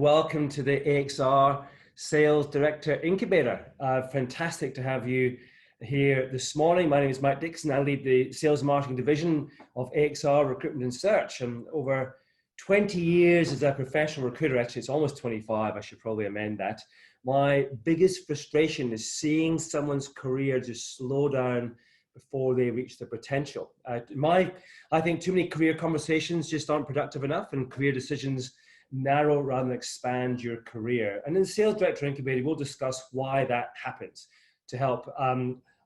welcome to the AXR Sales Director Incubator. Fantastic to have you here this morning. My name is Mike Dixon. I lead the Sales Marketing Division of AXR Recruitment and Search. And over 20 years as a professional recruiter, actually it's almost 25, I should probably amend that. My biggest frustration is seeing someone's career just slow down before they reach their potential. I think too many career conversations just aren't productive enough, and career decisions narrow rather than expand your career. And in the Sales Director Incubator, we'll discuss why that happens to help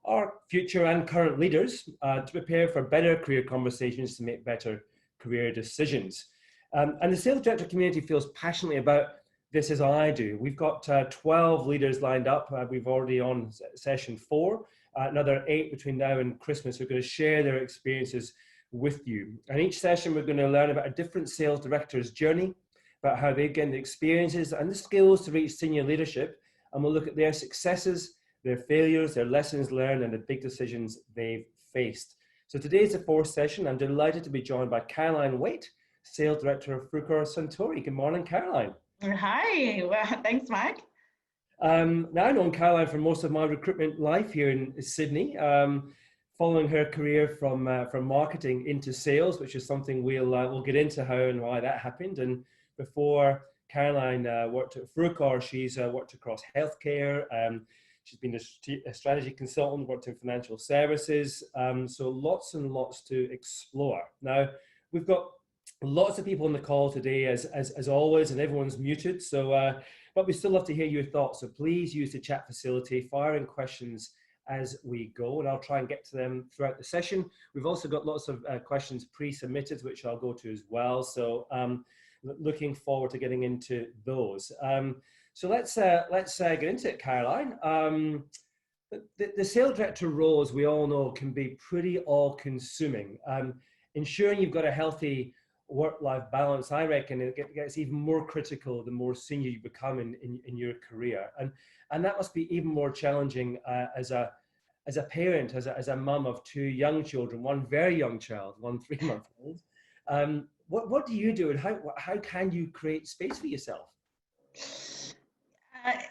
our future and current leaders to prepare for better career conversations to make better career decisions. And the Sales Director community feels passionately about this as I do. We've got 12 leaders lined up. We've already on session 4. Another 8 between now and Christmas who are going to share their experiences with you. And each session we're going to learn about a different sales director's journey, about how they've gained the experiences and the skills to reach senior leadership. And we'll look at their successes, their failures, their lessons learned, and the big decisions they've faced. So today's the 4th session. I'm delighted to be joined by Caroline Waite, Sales Director of Frucor Suntory. Good morning, Caroline. Hi, well, thanks, Mike. Now I've known Caroline for most of my recruitment life here in Sydney, following her career from marketing into sales, which is something we'll get into how and why that happened. And before Caroline worked at Frucor, she's worked across healthcare. She's been a strategy consultant, worked in financial services. So lots and lots to explore. Now we've got lots of people on the call today, as always, and everyone's muted. So, but we still love to hear your thoughts. So please use the chat facility, fire in questions as we go, and I'll try and get to them throughout the session. We've also got lots of questions pre-submitted, which I'll go to as well. So looking forward to getting into those. So let's get into it, Caroline. The sales director role, as we all know, can be pretty all-consuming. Ensuring you've got a healthy work-life balance, I reckon it gets even more critical the more senior you become in your career, and that must be even more challenging as a parent, as a mum of 2 young children, one very young child, one 3-month-old. What do you do, and how can you create space for yourself?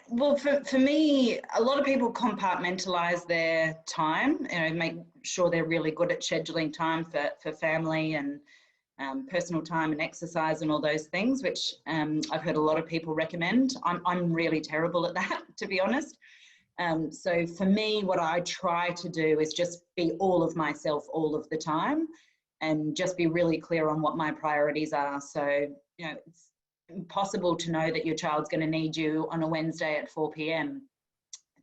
Well, for me, a lot of people compartmentalize their time, make sure they're really good at scheduling time for family and personal time and exercise and all those things, which I've heard a lot of people recommend. I'm really terrible at that, to be honest. So for me, what I try to do is just be all of myself all of the time and just be really clear on what my priorities are. So, it's impossible to know that your child's going to need you on a Wednesday at 4 p.m.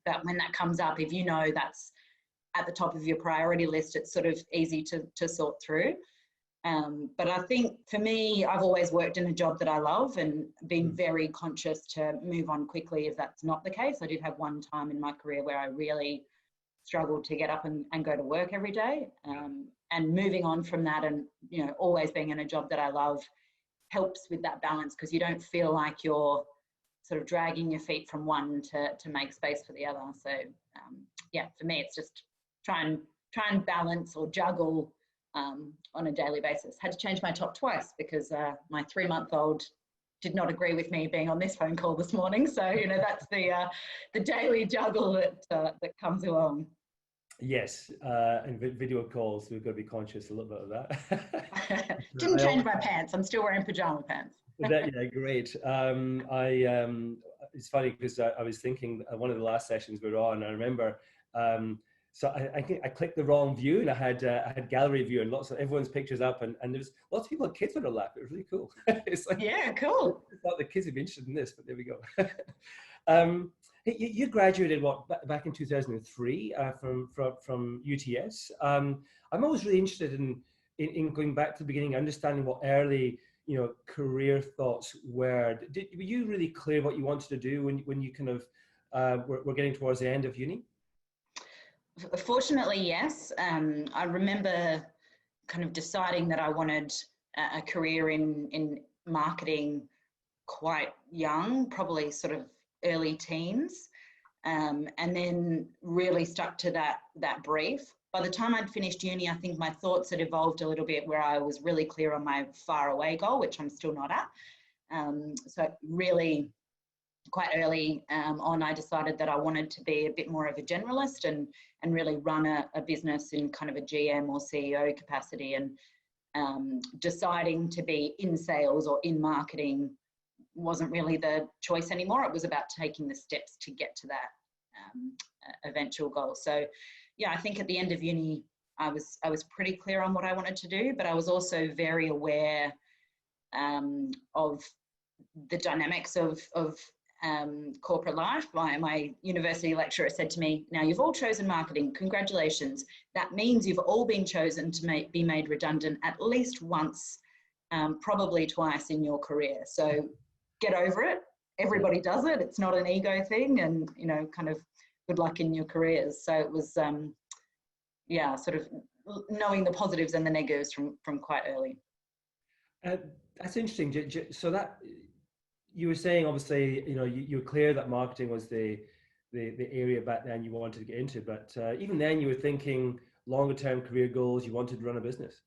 But when that comes up, if you know that's at the top of your priority list, it's sort of easy to sort through. But I think for me, I've always worked in a job that I love and been very conscious to move on quickly if that's not the case. I did have one time in my career where I really struggled to get up and go to work every day. And moving on from that and, always being in a job that I love helps with that balance, because you don't feel like you're sort of dragging your feet from one to make space for the other. So, for me, it's just try and balance or juggle on a daily basis. Had to change my top twice because my 3-month-old did not agree with me being on this phone call this morning. So, that's the daily juggle that comes along. Yes, and video calls, we've got to be conscious a little bit of that. Didn't change my pants. I'm still wearing pajama pants. Yeah, great. It's funny because I was thinking one of the last sessions we were on, I remember, so I think I clicked the wrong view, and I had gallery view and everyone's pictures up, and there was lots of people with kids on their lap. It was really cool. It's like, yeah, cool. I thought the kids would be interested in this, but there we go. You graduated back in 2003 from UTS. I'm always really interested in going back to the beginning, understanding what early career thoughts were. Were you really clear what you wanted to do when you kind of were getting towards the end of uni? Fortunately, yes. I remember kind of deciding that I wanted a career in marketing quite young, probably sort of early teens, and then really stuck to that brief. By the time I'd finished uni, I think my thoughts had evolved a little bit, where I was really clear on my far away goal, which I'm still not at. So really quite early on, I decided that I wanted to be a bit more of a generalist and really run a business in kind of a GM or CEO capacity, and deciding to be in sales or in marketing wasn't really the choice anymore. It was about taking the steps to get to that eventual goal. So yeah, I think at the end of uni, I was pretty clear on what I wanted to do, but I was also very aware of the dynamics of corporate life. My university lecturer said to me, "Now you've all chosen marketing, congratulations. That means you've all been chosen to be made redundant at least once, probably twice in your career. So get over it. Everybody does it. It's not an ego thing, and kind of good luck in your careers." So it was, yeah, sort of knowing the positives and the negatives from quite early. That's interesting. So that you were saying, obviously, you're clear that marketing was the area back then you wanted to get into, but even then you were thinking longer term career goals. You wanted to run a business.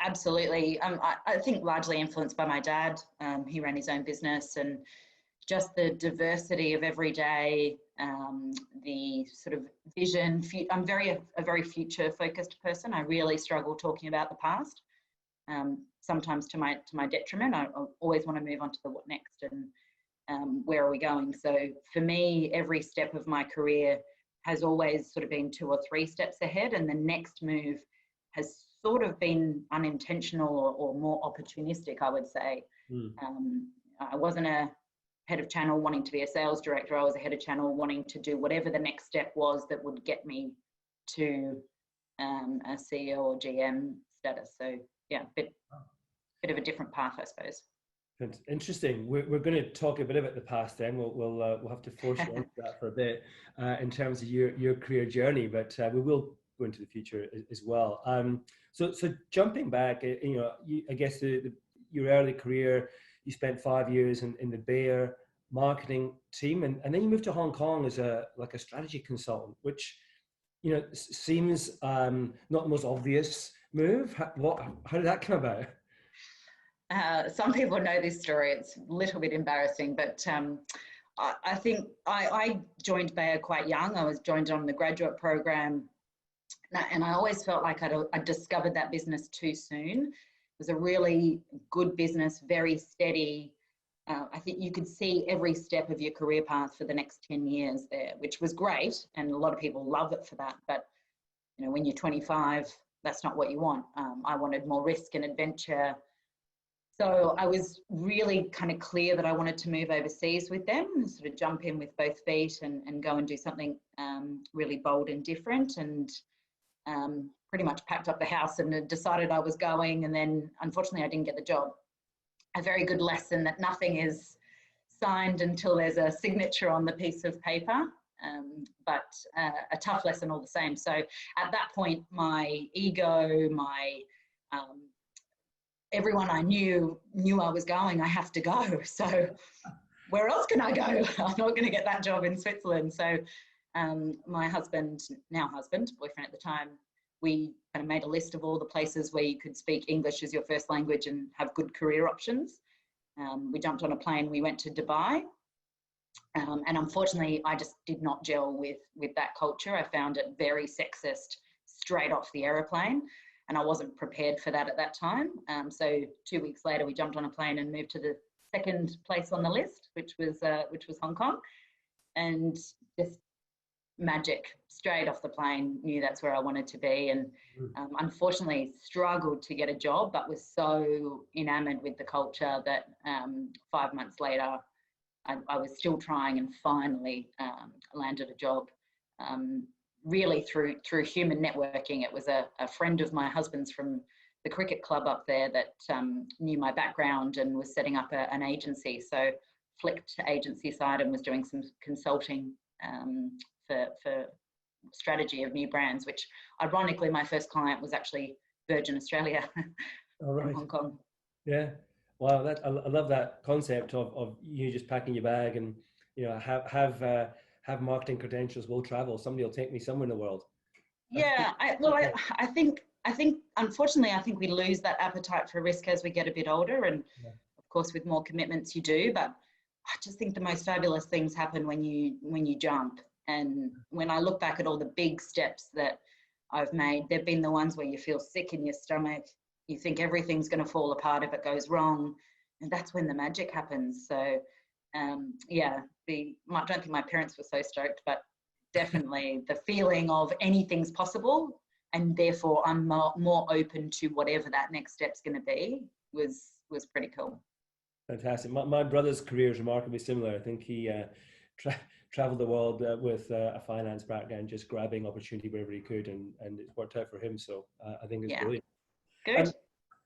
Absolutely. I think largely influenced by my dad. He ran his own business, and just the diversity of every day, the sort of vision. I'm a very future focused person. I really struggle talking about the past. Sometimes to my detriment. I always want to move on to the what next and where are we going. So for me, every step of my career has always sort of been 2 or 3 steps ahead, and the next move has sort of been unintentional or more opportunistic, I would say. I wasn't a head of channel wanting to be a sales director. I was a head of channel wanting to do whatever the next step was that would get me to a CEO or GM status. So yeah, bit of a different path, I suppose. Interesting. We're going to talk a bit about the past. Then we'll have to force you onto that for a bit in terms of your career journey, but we will go into the future as well. So jumping back, I guess your early career, you spent 5 years in the Bayer marketing team, and then you moved to Hong Kong as a strategy consultant, which seems not the most obvious move. How did that come about? Some people know this story. It's a little bit embarrassing, but I think I joined Bayer quite young. I was joined on the graduate program, and I always felt like I'd discovered that business too soon. It was a really good business, very steady. I think you could see every step of your career path for the next 10 years there, which was great, and a lot of people love it for that. But when you're 25, that's not what you want. I wanted more risk and adventure. So I was really kind of clear that I wanted to move overseas with them and sort of jump in with both feet and go and do something really bold and different, and pretty much packed up the house and decided I was going. And then unfortunately I didn't get the job. A very good lesson that nothing is signed until there's a signature on the piece of paper, but a tough lesson all the same. So at that point, my ego, everyone I knew I was going. I have to go. So where else can I go? I'm not going to get that job in Switzerland. So my husband, boyfriend at the time, we kind of made a list of all the places where you could speak English as your first language and have good career options. We jumped on a plane. We went to Dubai. And unfortunately, I just did not gel with that culture. I found it very sexist straight off the aeroplane, and I wasn't prepared for that at that time. So 2 weeks later, we jumped on a plane and moved to the second place on the list, which was Hong Kong, and just magic straight off the plane. Knew that's where I wanted to be, and unfortunately struggled to get a job, but was so enamored with the culture that 5 months later, I was still trying and finally landed a job. Really through human networking. It was a friend of my husband's from the cricket club up there that knew my background and was setting up an agency. So flicked to agency side and was doing some consulting for strategy of new brands, which ironically my first client was actually Virgin Australia. All right. From Hong Kong. Yeah. Wow. I love that concept of you just packing your bag and have marketing credentials, will travel. Somebody will take me somewhere in the world. Yeah, I think unfortunately, I think we lose that appetite for risk as we get a bit older. And of course, with more commitments you do, but I just think the most fabulous things happen when you jump. And when I look back at all the big steps that I've made, they've been the ones where you feel sick in your stomach. You think everything's going to fall apart if it goes wrong. And that's when the magic happens. So, yeah, I don't think my parents were so stoked, but definitely the feeling of anything's possible, and therefore I'm more open to whatever that next step's going to be was pretty cool. Fantastic. My brother's career is remarkably similar. I think he traveled the world with a finance background, just grabbing opportunity wherever he could, and it's worked out for him. So I think it's brilliant. Good.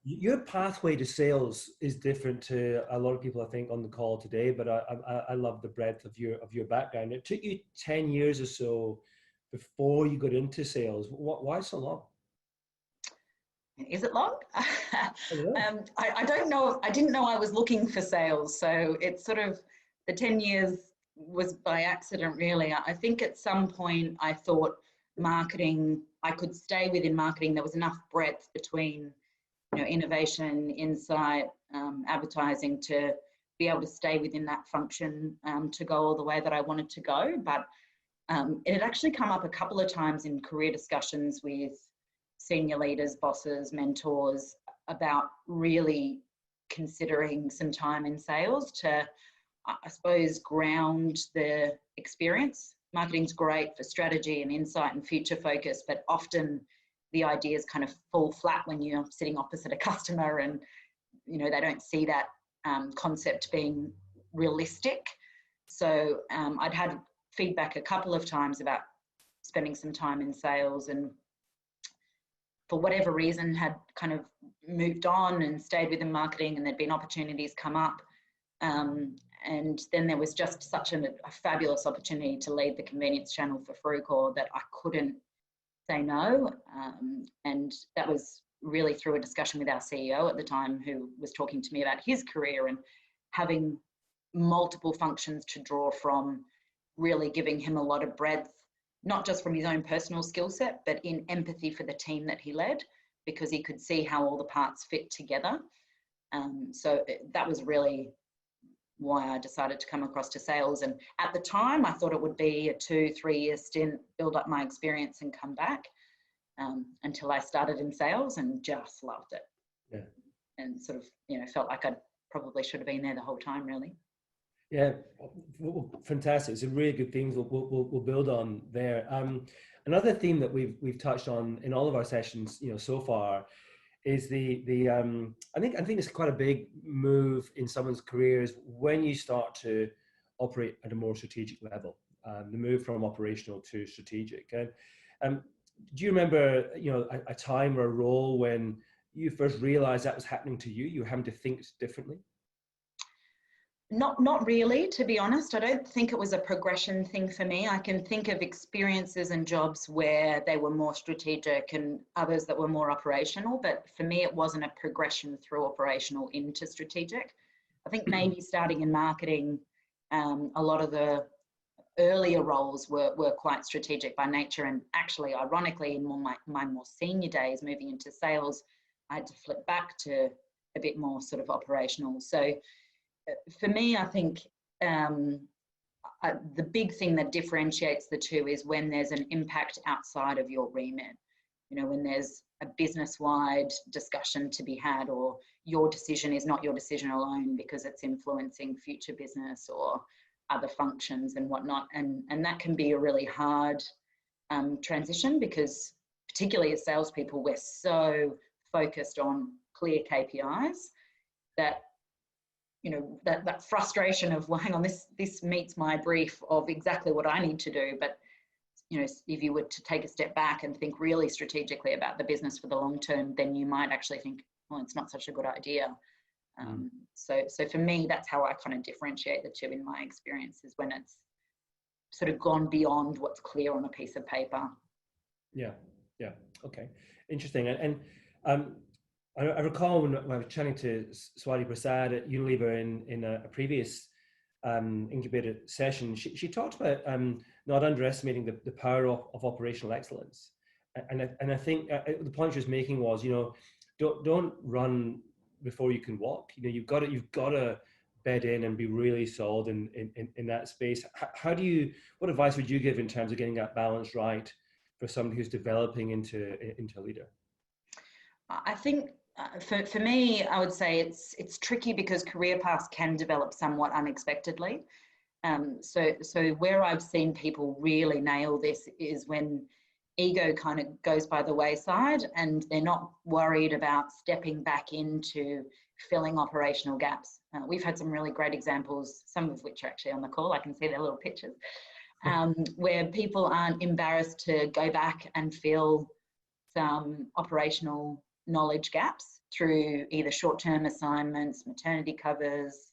Your pathway to sales is different to a lot of people, I think, on the call today, but I love the breadth of your background. It took you 10 years or so before you got into sales. Why so long? Is it long? I don't know. I didn't know I was looking for sales. So it's sort of, the 10 years was by accident, really. I think at some point I thought marketing, I could stay within marketing. There was enough breadth between, innovation, insight, advertising to be able to stay within that function, to go all the way that I wanted to go. But it had actually come up a couple of times in career discussions with senior leaders, bosses, mentors, about really considering some time in sales to, I suppose, ground the experience. Marketing's great for strategy and insight and future focus, but often the ideas kind of fall flat when you're sitting opposite a customer and, they don't see that concept being realistic. So I'd had feedback a couple of times about spending some time in sales, and for whatever reason had kind of moved on and stayed within marketing, and there'd been opportunities come up. And then there was just such a fabulous opportunity to lead the convenience channel for Frucor that I couldn't say no. And that was really through a discussion with our CEO at the time, who was talking to me about his career and having multiple functions to draw from, really giving him a lot of breadth, not just from his own personal skill set, but in empathy for the team that he led, because he could see how all the parts fit together. So that was really why I decided to come across to sales. And at the time, I thought it would be a 2-3 year stint, build up my experience and come back, until I started in sales and just loved it. Yeah. And sort of, felt like I probably should have been there the whole time, really. Yeah, fantastic. It's a really good theme we'll build on there. Another theme that we've touched on in all of our sessions, so far, is I think it's quite a big move in someone's careers when you start to operate at a more strategic level. The move from operational to strategic. And do you remember, a time or a role when you first realized that was happening to you? You were having to think differently. Not really, to be honest. I don't think it was a progression thing for me. I can think of experiences and jobs where they were more strategic and others that were more operational, but for me, it wasn't a progression through operational into strategic. I think maybe starting in marketing, a lot of the earlier roles were quite strategic by nature. And actually, ironically, in my more senior days, moving into sales, I had to flip back to a bit more sort of operational. So for me, I think the big thing that differentiates the two is when there's an impact outside of your remit. When there's a business-wide discussion to be had, or your decision is not your decision alone because it's influencing future business or other functions and whatnot. And that can be a really hard transition, because particularly as salespeople, we're so focused on clear KPIs that that frustration of, well, hang on, this meets my brief of exactly what I need to do. But, if you were to take a step back and think really strategically about the business for the long term, then you might actually think, well, it's not such a good idea. So for me, that's how I kind of differentiate the two in my experience, is when it's sort of gone beyond what's clear on a piece of paper. Yeah. Okay. Interesting. And I recall when I was chatting to Swati Prasad at Unilever in a previous Incubator session, she talked about not underestimating the power of operational excellence. And I think the point she was making was, don't run before you can walk. You know, you've got to bed in and be really solid in that space. What advice would you give in terms of getting that balance right for somebody who's developing into a leader? I think for me, I would say it's tricky because career paths can develop somewhat unexpectedly. So where I've seen people really nail this is when ego kind of goes by the wayside and they're not worried about stepping back into filling operational gaps. We've had some really great examples, some of which are actually on the call. I can see their little pictures, where people aren't embarrassed to go back and fill some operational knowledge gaps through either short-term assignments, maternity covers,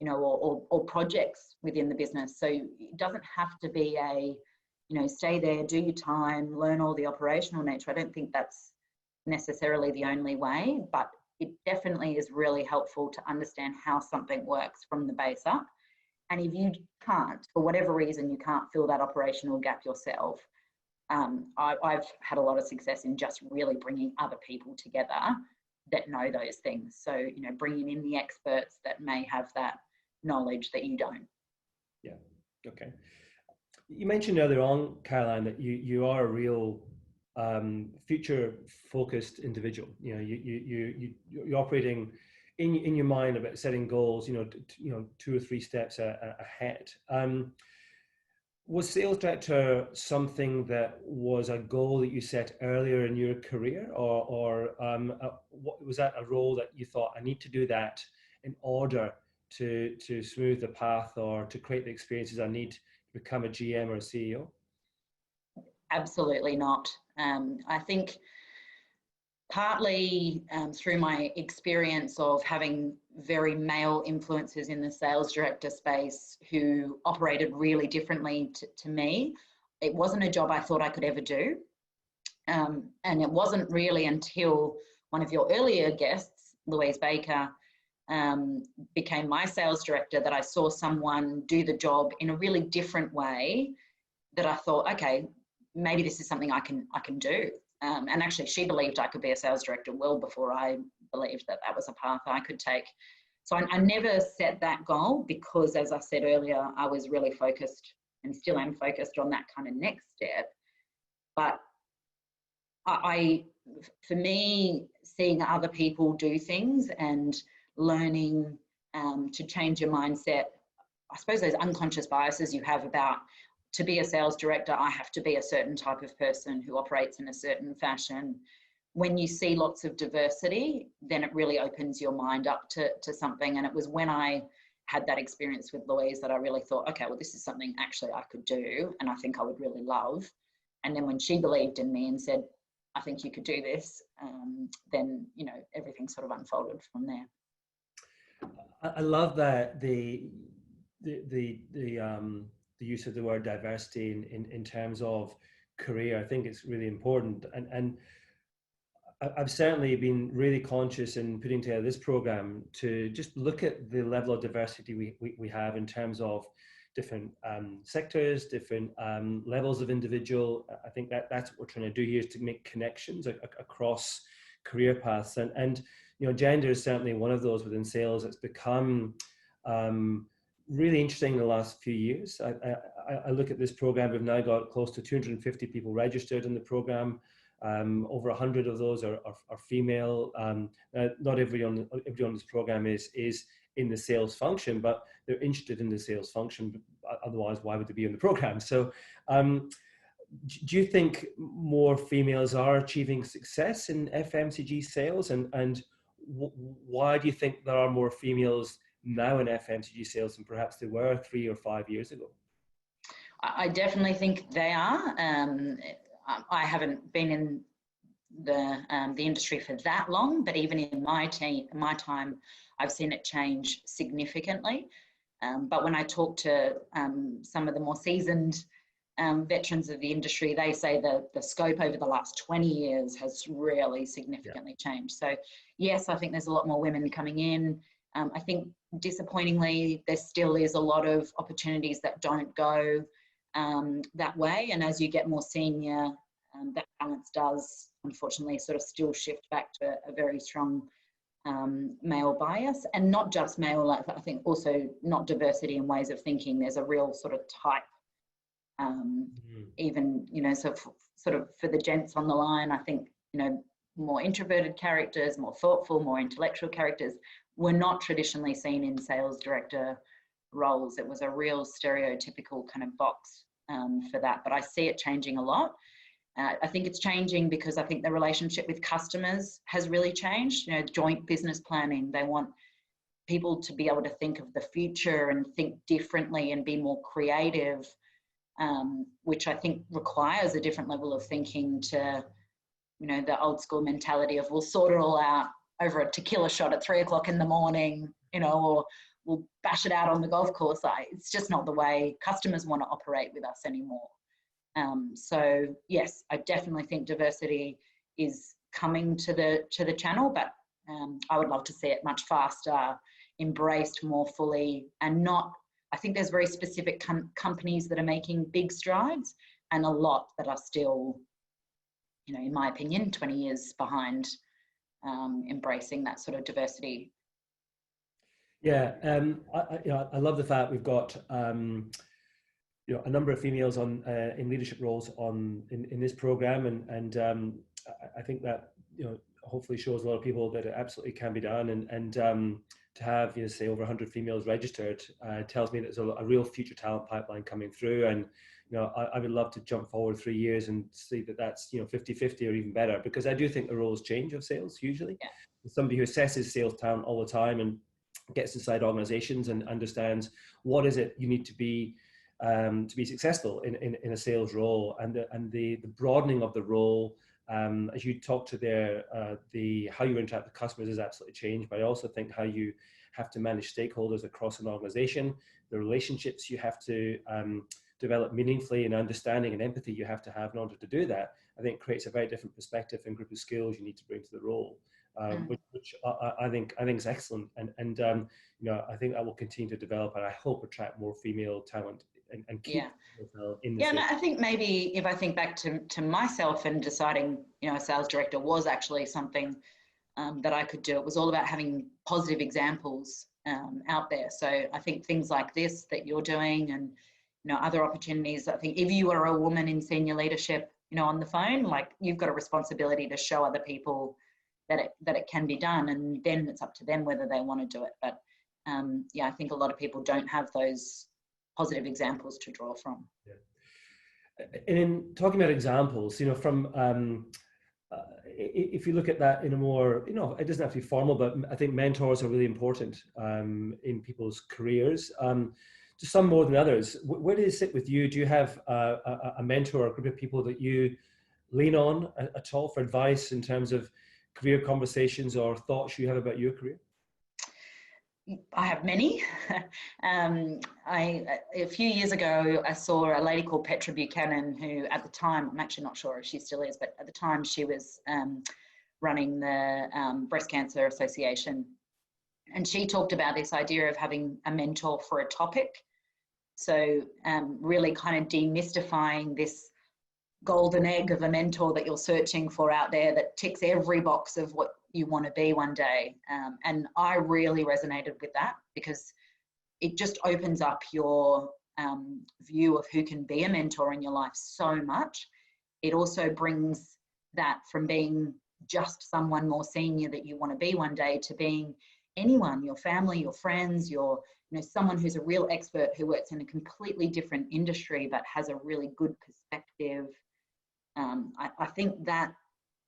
you know, or projects within the business. So it doesn't have to be a, you know, stay there, do your time, learn all the operational nature. I don't think that's necessarily the only way, but it definitely is really helpful to understand how something works from the base up. And if you can't, for whatever reason, you can't fill that operational gap yourself, I've had a lot of success in just really bringing other people together that know those things. So, you know, bringing in the experts that may have that knowledge that you don't. Yeah. Okay. You mentioned earlier on, Caroline, that you are a real future-focused individual. You know, you're operating in your mind about setting goals. You know, 2 or 3 steps ahead. Was sales director something that was a goal that you set earlier in your career, or was that a role that you thought, I need to do that in order to smooth the path or to create the experiences I need to become a GM or a CEO? Absolutely not. I think partly through my experience of having very male influences in the sales director space who operated really differently to me, it wasn't a job I thought I could ever do. And it wasn't really until one of your earlier guests, Louise Baker, became my sales director that I saw someone do the job in a really different way that I thought, okay, maybe this is something I can do. And actually she believed I could be a sales director well before I believed that that was a path I could take. So I never set that goal because, as I said earlier, I was really focused and still am focused on that kind of next step. But for me, seeing other people do things and learning to change your mindset, I suppose those unconscious biases you have about, to be a sales director, I have to be a certain type of person who operates in a certain fashion. When you see lots of diversity, then it really opens your mind up to something. And it was when I had that experience with Louise that I really thought, okay, well, this is something actually I could do and I think I would really love. And then when she believed in me and said, I think you could do this, then, you know, everything sort of unfolded from there. I love that the use of the word diversity in terms of career. I think it's really important, and I've certainly been really conscious in putting together this program to just look at the level of diversity we have in terms of different sectors, different levels of individual. I think that's what we're trying to do here, is to make connections across career paths, and you know, gender is certainly one of those within sales. It's become really interesting in the last few years. I look at this program, we've now got close to 250 people registered in the program. Over 100 of those are female. Not everyone on this program is in the sales function, but they're interested in the sales function. Otherwise, why would they be in the program? So do you think more females are achieving success in FMCG sales? And why do you think there are more females now in FMCG sales than perhaps there were 3 or 5 years ago? I definitely think they are. I haven't been in the industry for that long, but even in my time, I've seen it change significantly. But when I talk to some of the more seasoned veterans of the industry, they say that the scope over the last 20 years has really significantly changed. So yes, I think there's a lot more women coming in. I think disappointingly, there still is a lot of opportunities that don't go that way. And as you get more senior, that balance does unfortunately sort of still shift back to a very strong male bias, and not just male, like I think also not diversity in ways of thinking. There's a real sort of type, even, you know, so sort of for the gents on the line, I think, you know, more introverted characters, more thoughtful, more intellectual characters were not traditionally seen in sales director roles. It was a real stereotypical kind of box for that, but I see it changing a lot. I think it's changing because I think the relationship with customers has really changed. You know, joint business planning, they want people to be able to think of the future and think differently and be more creative, which I think requires a different level of thinking to, you know, the old school mentality of we'll sort it all out over a tequila shot at 3 o'clock in the morning, you know, or we'll bash it out on the golf course. It's just not the way customers want to operate with us anymore. So yes, I definitely think diversity is coming to the channel, but I would love to see it much faster, embraced more fully, and not, I think there's very specific companies that are making big strides and a lot that are still, you know, in my opinion, 20 years behind embracing that sort of diversity. Yeah, I love the fact we've got you know, a number of females on in leadership roles in this program, and I think that, you know, hopefully shows a lot of people that it absolutely can be done, and to have, you know, say over 100 females registered tells me there's a real future talent pipeline coming through, and you know, I would love to jump forward 3 years and see that that's, you know, 50-50 or even better, because I do think the roles change of sales hugely. Yeah. Somebody who assesses sales talent all the time and gets inside organizations and understands what is it you need to be successful in a sales role, and the broadening of the role, as you talk to the how you interact with customers is absolutely changed. But I also think how you have to manage stakeholders across an organization, the relationships you have to develop meaningfully, and understanding and empathy you have to have in order to do that, I think creates a very different perspective and group of skills you need to bring to the role. Which I think is excellent, and you know, I think that will continue to develop, and I hope attract more female talent and keep in the and I think maybe if I think back to myself and deciding, you know, a sales director was actually something that I could do. It was all about having positive examples out there. So I think things like this that you're doing, and you know, other opportunities. I think if you are a woman in senior leadership, you know, on the phone, like, you've got a responsibility to show other people that it can be done, and then it's up to them whether they want to do it. But yeah, I think a lot of people don't have those positive examples to draw from. Yeah. And in talking about examples, you know, from if you look at that in a more, you know, it doesn't have to be formal, but I think mentors are really important in people's careers. To some more than others. Where does it sit with you? Do you have a mentor or a group of people that you lean on at all for advice in terms of career conversations or thoughts you have about your career? I have many. A few years ago, I saw a lady called Petra Buchanan, who at the time, I'm actually not sure if she still is, but at the time she was running the Breast Cancer Association. And she talked about this idea of having a mentor for a topic. So really kind of demystifying this golden egg of a mentor that you're searching for out there that ticks every box of what you want to be one day. And I really resonated with that, because it just opens up your view of who can be a mentor in your life so much. It also brings that from being just someone more senior that you want to be one day to being anyone, your family, your friends, you know, someone who's a real expert who works in a completely different industry but has a really good perspective. I think that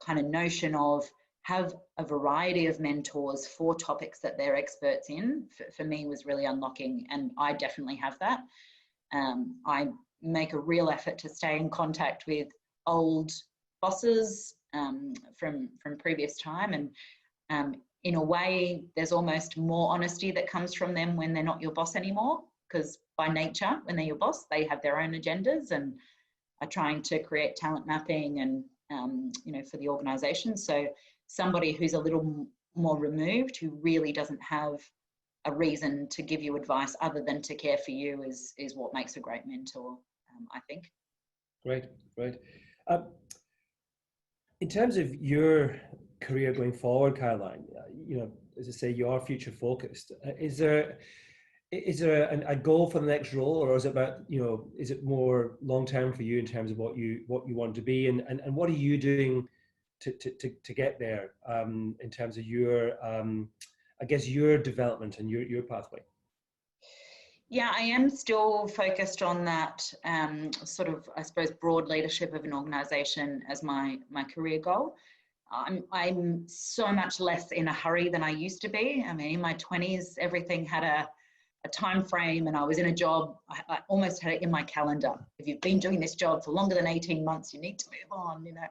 kind of notion of have a variety of mentors for topics that they're experts in, for me was really unlocking, and I definitely have that. I make a real effort to stay in contact with old bosses from previous time, and in a way there's almost more honesty that comes from them when they're not your boss anymore, because by nature, when they're your boss, they have their own agendas and are trying to create talent mapping and you know, for the organization. So somebody who's a little more removed, who really doesn't have a reason to give you advice other than to care for you, is what makes a great mentor, I think. Great. In terms of your career going forward, Caroline? You know, as I say, you are future focused. Is there a goal for the next role, or is it about, you know, is it more long term for you in terms of what you want to be, and what are you doing to get there, in terms of your I guess your development and your pathway? Yeah, I am still focused on that sort of, I suppose, broad leadership of an organisation as my career goal. I'm so much less in a hurry than I used to be. I mean, in my 20s, everything had a time frame, and I was in a job. I almost had it in my calendar. If you've been doing this job for longer than 18 months, you need to move on, you know.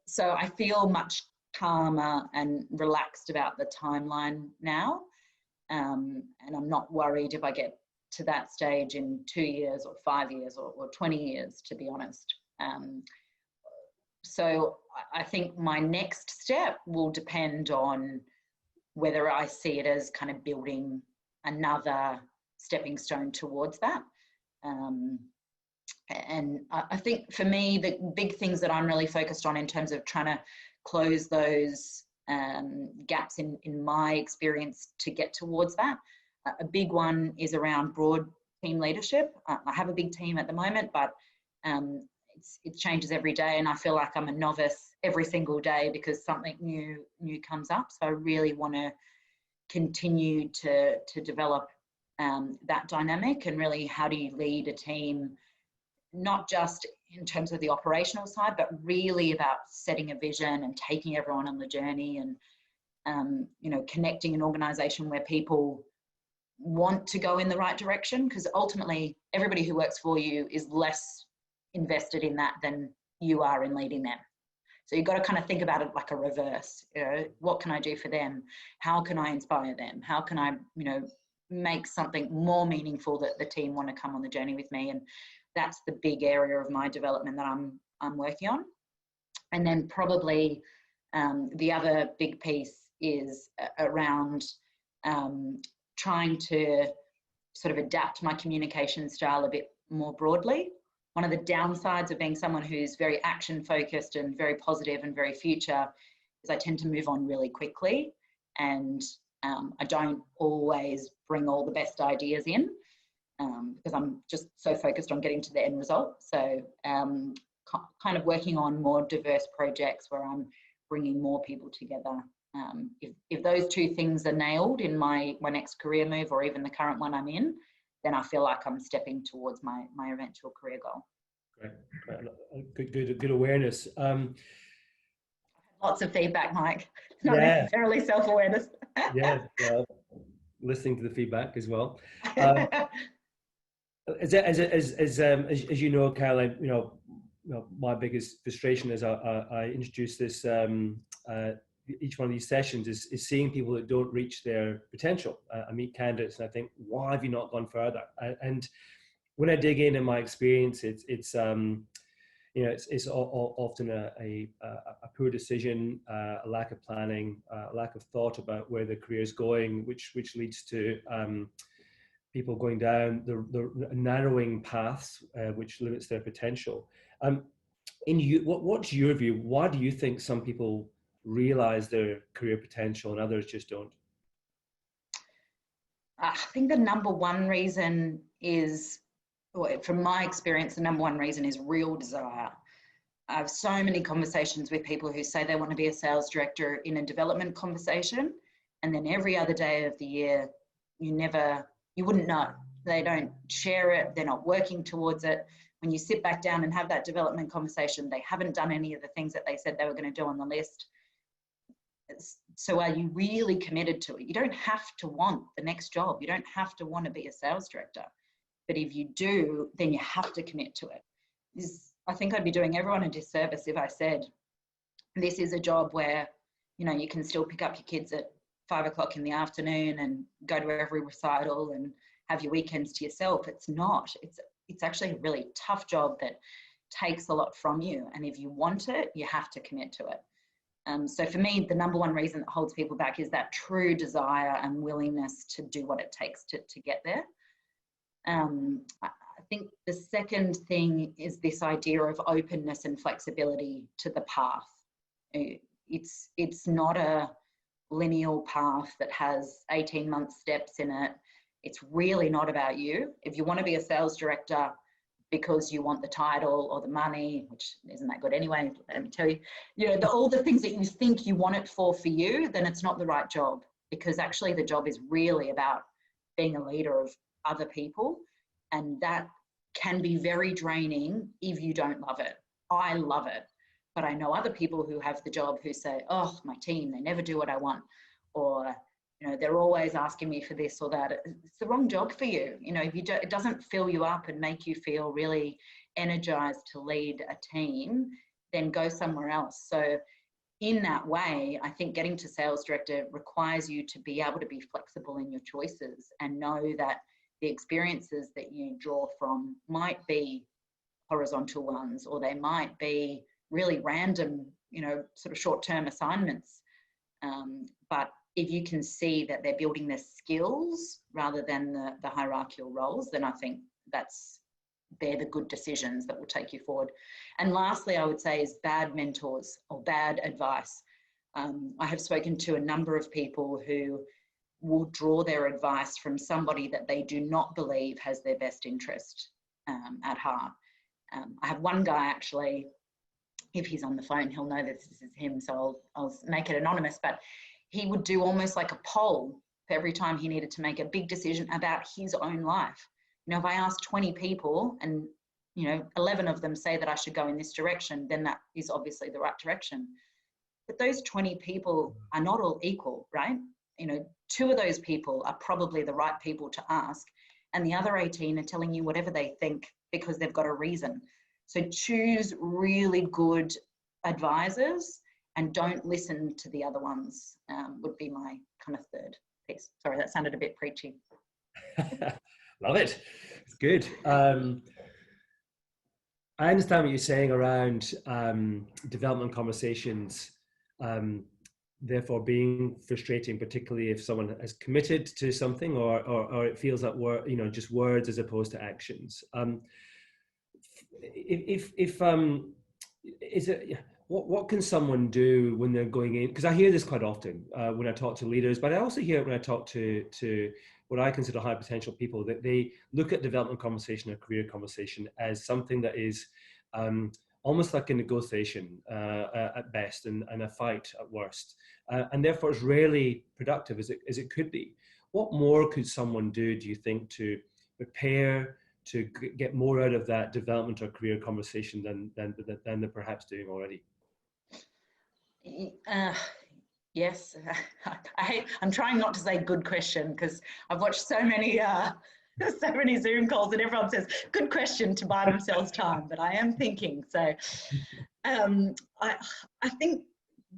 So I feel much calmer and relaxed about the timeline now. And I'm not worried if I get to that stage in 2 years or 5 years or 20 years, to be honest. So I think my next step will depend on whether I see it as kind of building another stepping stone towards that. And I think for me, the big things that I'm really focused on in terms of trying to close those gaps in my experience to get towards that. A big one is around broad team leadership. I have a big team at the moment, but it changes every day, and I feel like I'm a novice every single day because something new comes up. So I really want to continue to develop that dynamic, and really, how do you lead a team, not just in terms of the operational side, but really about setting a vision and taking everyone on the journey, and you know, connecting an organization where people want to go in the right direction, because ultimately everybody who works for you is less invested in that than you are in leading them. So you've got to kind of think about it like a reverse. You know, what can I do for them? How can I inspire them? How can I, you know, make something more meaningful that the team want to come on the journey with me? And that's the big area of my development that I'm working on. And then probably the other big piece is around trying to sort of adapt my communication style a bit more broadly. One of the downsides of being someone who's very action focused and very positive and very future is I tend to move on really quickly, and I don't always bring all the best ideas in because I'm just so focused on getting to the end result. So kind of working on more diverse projects where I'm bringing more people together. If those two things are nailed in my next career move, or even the current one I'm in, then I feel like I'm stepping towards my eventual career goal. Great. Good awareness. Lots of feedback, Mike. Not necessarily self-awareness. Yeah, well, listening to the feedback as well. As you know, Caroline, you know, my biggest frustration as I introduce this each one of these sessions is seeing people that don't reach their potential. I meet candidates and I think, why have you not gone further? And when I dig in my experience, it's you know, it's often a poor decision, a lack of planning, a lack of thought about where the career is going, which leads to people going down the narrowing paths, which limits their potential. What's your view? Why do you think some people realize their career potential and others just don't? I think the number one reason is, from my experience, the number one reason is real desire. I have so many conversations with people who say they want to be a sales director in a development conversation, and then every other day of the year, you wouldn't know. They don't share it. They're not working towards it. When you sit back down and have that development conversation, they haven't done any of the things that they said they were going to do on the list. So are you really committed to it? You don't have to want the next job. You don't have to want to be a sales director. But if you do, then you have to commit to it. I think I'd be doing everyone a disservice if I said, this is a job where, you know, you can still pick up your kids at 5 o'clock in the afternoon and go to every recital and have your weekends to yourself. It's not. It's actually a really tough job that takes a lot from you. And if you want it, you have to commit to it. So for me, the number one reason that holds people back is that true desire and willingness to do what it takes to get there. I think the second thing is this idea of openness and flexibility to the path. it's not a linear path that has 18-month steps in it. It's really not about you. If you want to be a sales director because you want the title or the money, which isn't that good anyway, let me tell you, all the things that you think you want it for you, then it's not the right job, because actually the job is really about being a leader of other people. And that can be very draining if you don't love it. I love it. But I know other people who have the job who say, oh, my team, they never do what I want. Or, they're always asking me for this or that. It's the wrong job for you. If it doesn't fill you up and make you feel really energized to lead a team, then go somewhere else. So in that way, I think getting to sales director requires you to be able to be flexible in your choices and know that the experiences that you draw from might be horizontal ones, or they might be really random, sort of short-term assignments. But if you can see that they're building their skills rather than the hierarchical roles, then I think they're the good decisions that will take you forward. And lastly, I would say is bad mentors or bad advice. I have spoken to a number of people who will draw their advice from somebody that they do not believe has their best interest at heart. I have one guy, actually, if he's on the phone, he'll know that this is him, so I'll make it anonymous, but he would do almost like a poll for every time he needed to make a big decision about his own life. If I ask 20 people and, 11 of them say that I should go in this direction, then that is obviously the right direction. But those 20 people are not all equal, right? 2 of those people are probably the right people to ask, and the other 18 are telling you whatever they think because they've got a reason. So choose really good advisors and don't listen to the other ones, would be my kind of third piece. Sorry, that sounded a bit preachy. Love it. It's good. I understand what you're saying around development conversations, therefore being frustrating, particularly if someone is committed to something or it feels like just words as opposed to actions. What can someone do when they're going in? Because I hear this quite often when I talk to leaders, but I also hear it when I talk to what I consider high potential people, that they look at development conversation or career conversation as something that is almost like a negotiation at best and a fight at worst. And therefore it's rarely productive as it could be. What more could someone do you think, to prepare to get more out of that development or career conversation than they're perhaps doing already? Yes, I'm trying not to say good question, because I've watched so many Zoom calls and everyone says good question to buy themselves time, but I am thinking. So I think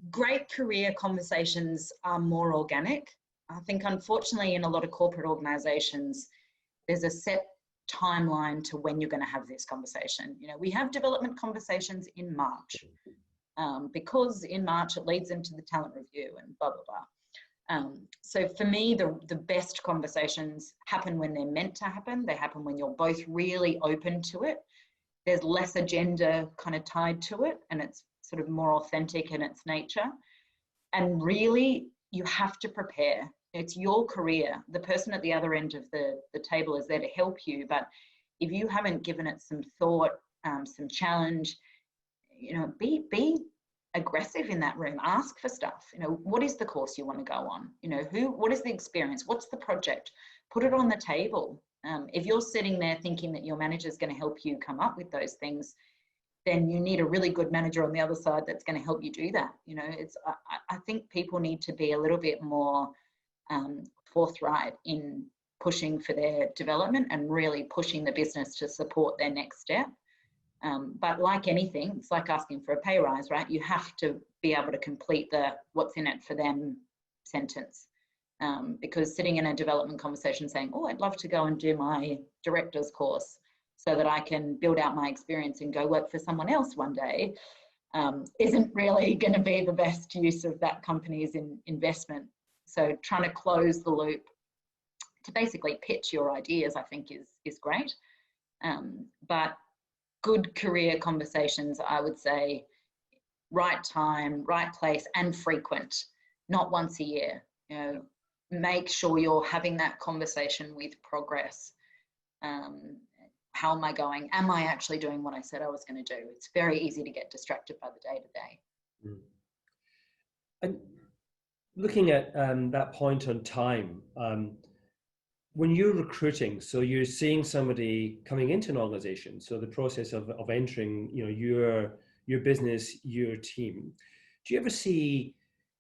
great career conversations are more organic. I think unfortunately in a lot of corporate organizations, there's a set timeline to when you're going to have this conversation. We have development conversations in March. Because in March it leads into the talent review and blah, blah, blah. So for me, the best conversations happen when they're meant to happen. They happen when you're both really open to it. There's less agenda kind of tied to it, and it's sort of more authentic in its nature. And really, you have to prepare. It's your career. The person at the other end of the table is there to help you. But if you haven't given it some thought, some challenge, be aggressive in that room. Ask for stuff. What is the course you want to go on? What is the experience? What's the project? Put it on the table. If you're sitting there thinking that your manager is going to help you come up with those things, then you need a really good manager on the other side that's going to help you do that. I think people need to be a little bit more forthright in pushing for their development and really pushing the business to support their next step. But like anything, it's like asking for a pay rise, right? You have to be able to complete the what's in it for them sentence. Because sitting in a development conversation saying, oh, I'd love to go and do my director's course so that I can build out my experience and go work for someone else one day, isn't really going to be the best use of that company's investment. So trying to close the loop to basically pitch your ideas, I think is great. But good career conversations, I would say, right time, right place, and frequent, not once a year. You know, make sure you're having that conversation with progress. How am I going? Am I actually doing what I said I was going to do? It's very easy to get distracted by the day to day. Mm. And looking at that point on time, when you're recruiting, so you're seeing somebody coming into an organization, so the process of entering, you know, your business, your team, do you ever see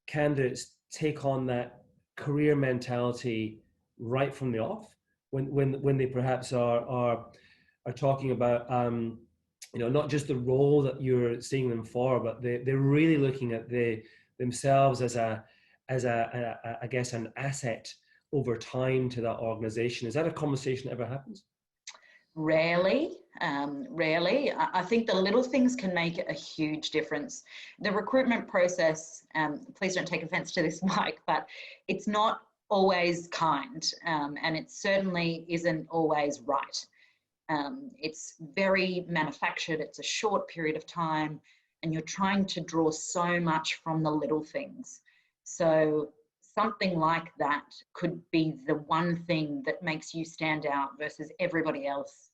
candidates take on that career mentality right from the off, when they perhaps are talking about, you know, not just the role that you're seeing them for, but they're really looking at themselves as I guess an asset over time to that organization? Is that a conversation that ever happens? Rarely, rarely. I think the little things can make a huge difference. The recruitment process, please don't take offense to this, Mike, but it's not always kind, and it certainly isn't always right. It's very manufactured, it's a short period of time, and you're trying to draw so much from the little things. So something like that could be the one thing that makes you stand out versus everybody else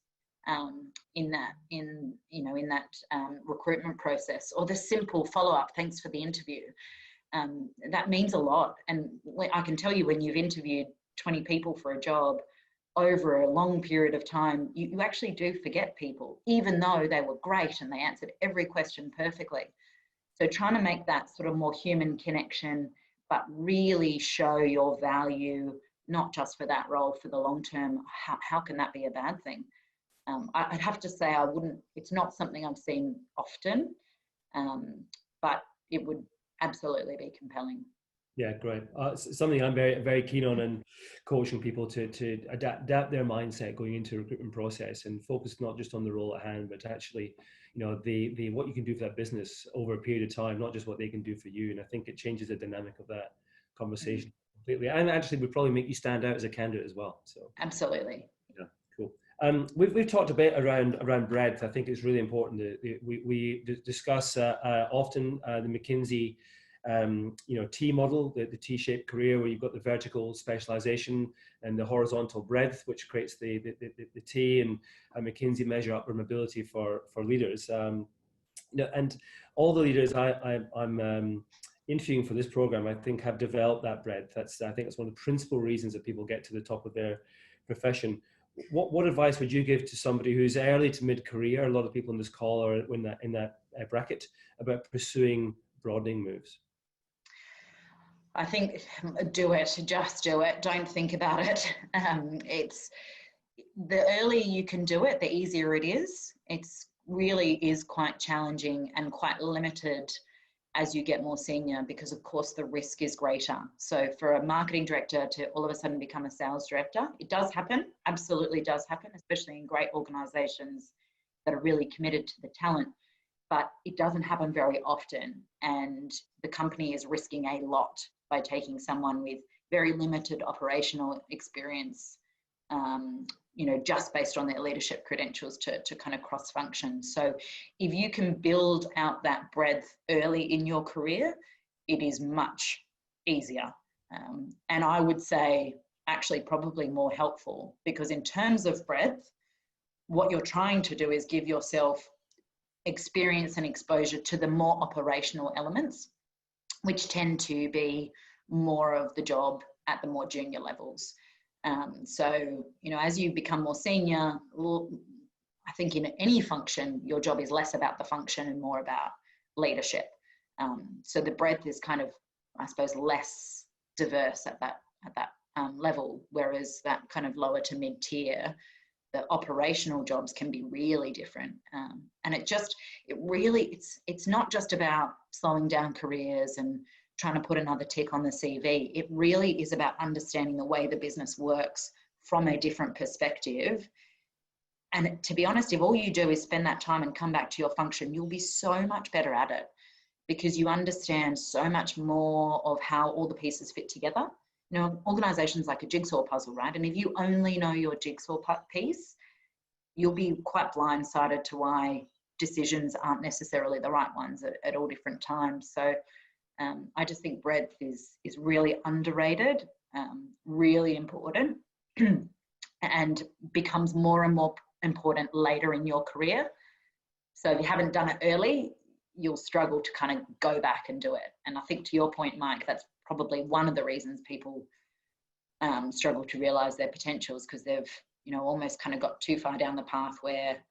in that recruitment process, or the simple follow-up, thanks for the interview. That means a lot. And I can tell you, when you've interviewed 20 people for a job over a long period of time, you actually do forget people, even though they were great and they answered every question perfectly. So trying to make that sort of more human connection, but really show your value, not just for that role, for the long term. How can that be a bad thing? I'd have to say it's not something I've seen often, but it would absolutely be compelling. Yeah, great. It's something I'm very, very keen on, and coaching people to adapt their mindset going into a recruitment process and focus not just on the role at hand, but actually, you know, the what you can do for that business over a period of time, not just what they can do for you. And I think it changes the dynamic of that conversation completely, and actually would probably make you stand out as a candidate as well. So absolutely. Yeah, cool. We've talked a bit around breadth. I think it's really important that we discuss often the McKinsey T model, the T-shaped career, where you've got the vertical specialization and the horizontal breadth, which creates the T, and McKinsey measure upward mobility for leaders. And all the leaders I'm interviewing for this program, I think, have developed that breadth. I think that's one of the principal reasons that people get to the top of their profession. What advice would you give to somebody who's early to mid-career? A lot of people in this call are in that bracket, about pursuing broadening moves. I think do it, just do it. Don't think about it. It's the earlier you can do it, the easier it is. It's really is quite challenging and quite limited as you get more senior, because of course the risk is greater. So for a marketing director to all of a sudden become a sales director, it does happen, absolutely does happen, especially in great organizations that are really committed to the talent. But it doesn't happen very often, and the company is risking a lot by taking someone with very limited operational experience, just based on their leadership credentials to kind of cross-function. So if you can build out that breadth early in your career, it is much easier. And I would say actually probably more helpful, because in terms of breadth, what you're trying to do is give yourself experience and exposure to the more operational elements, which tend to be more of the job at the more junior levels. So, as you become more senior, I think in any function, your job is less about the function and more about leadership. So the breadth is kind of, I suppose, less diverse at that level, whereas that kind of lower to mid tier, the operational jobs can be really different. And it's not just about slowing down careers and trying to put another tick on the CV. It really is about understanding the way the business works from a different perspective. And to be honest, if all you do is spend that time and come back to your function, you'll be so much better at it, because you understand so much more of how all the pieces fit together. Organization's like a jigsaw puzzle, right? And if you only know your jigsaw piece, you'll be quite blindsided to why decisions aren't necessarily the right ones at all different times. So I just think breadth is really underrated, really important, and becomes more and more important later in your career. So if you haven't done it early, you'll struggle to kind of go back and do it. And I think to your point, Mike, that's probably one of the reasons people struggle to realize their potentials, because they've, almost kind of got too far down the path where,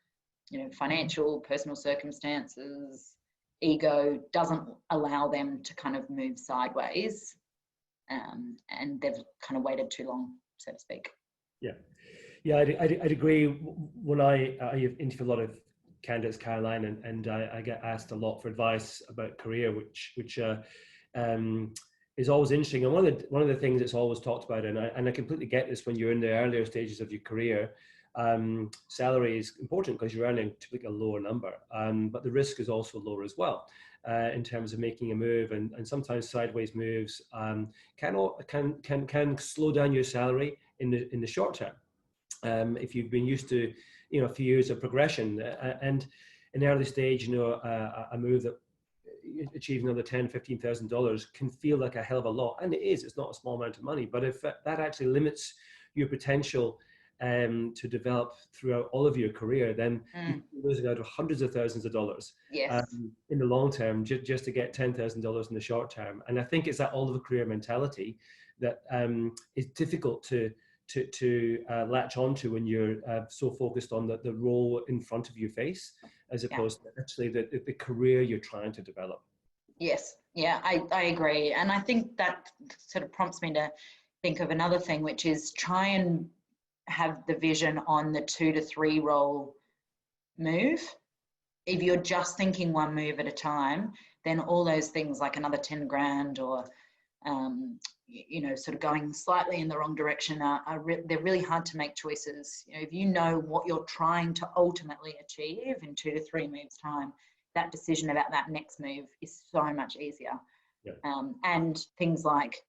financial, personal circumstances, ego doesn't allow them to kind of move sideways, and they've kind of waited too long, so to speak. Yeah, I'd agree. When I interview a lot of candidates, Caroline, and I get asked a lot for advice about career, which is always interesting. And one of the things that's always talked about, and I completely get this when you're in the earlier stages of your career, salary is important because you're earning typically a lower number, but the risk is also lower as well in terms of making a move, and sometimes sideways moves can slow down your salary in the short term. If you've been used to a few years of progression, and in the early stage, a move that achieving another $10,000-15,000 can feel like a hell of a lot, and it's not a small amount of money, but if that actually limits your potential to develop throughout all of your career, then you're losing out of hundreds of thousands of dollars in the long term just to get $10,000 in the short term. And I think it's that all of a career mentality that is difficult to latch onto when you're so focused on the role in front of your face, as opposed to actually the career you're trying to develop. Yes, yeah, I agree. And I think that sort of prompts me to think of another thing, which is try and have the vision on the 2 to 3 role move. If you're just thinking one move at a time, then all those things like another 10 grand or sort of going slightly in the wrong direction they're really hard to make choices. If you know what you're trying to ultimately achieve in 2 to 3 moves time, that decision about that next move is so much easier. And things like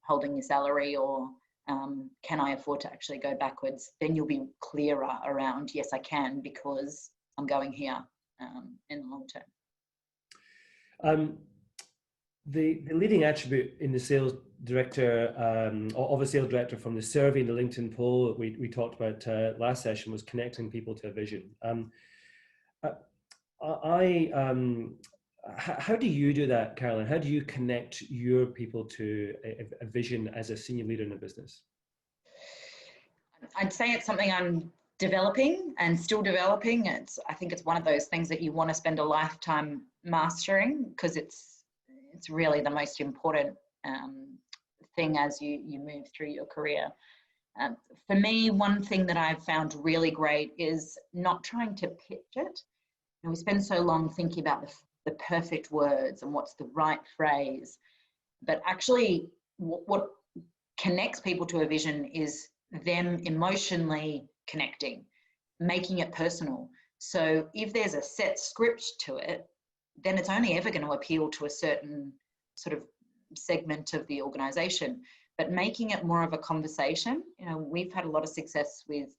holding your salary, or can I afford to actually go backwards, then you'll be clearer around, yes I can, because I'm going here in the long term. The leading attribute in the sales director, of a sales director, from the survey and the LinkedIn poll that we talked about last session, was connecting people to a vision. How do you do that, Caroline? How do you connect your people to a vision as a senior leader in a business? I'd say it's something I'm developing and still developing. I think it's one of those things that you want to spend a lifetime mastering, because it's really the most important thing as you move through your career. For me, one thing that I've found really great is not trying to pitch it. We spend so long thinking about the perfect words and what's the right phrase, but actually what connects people to a vision is them emotionally connecting, making it personal. So if there's a set script to it, then it's only ever going to appeal to a certain sort of segment of the organization. But making it more of a conversation, we've had a lot of success with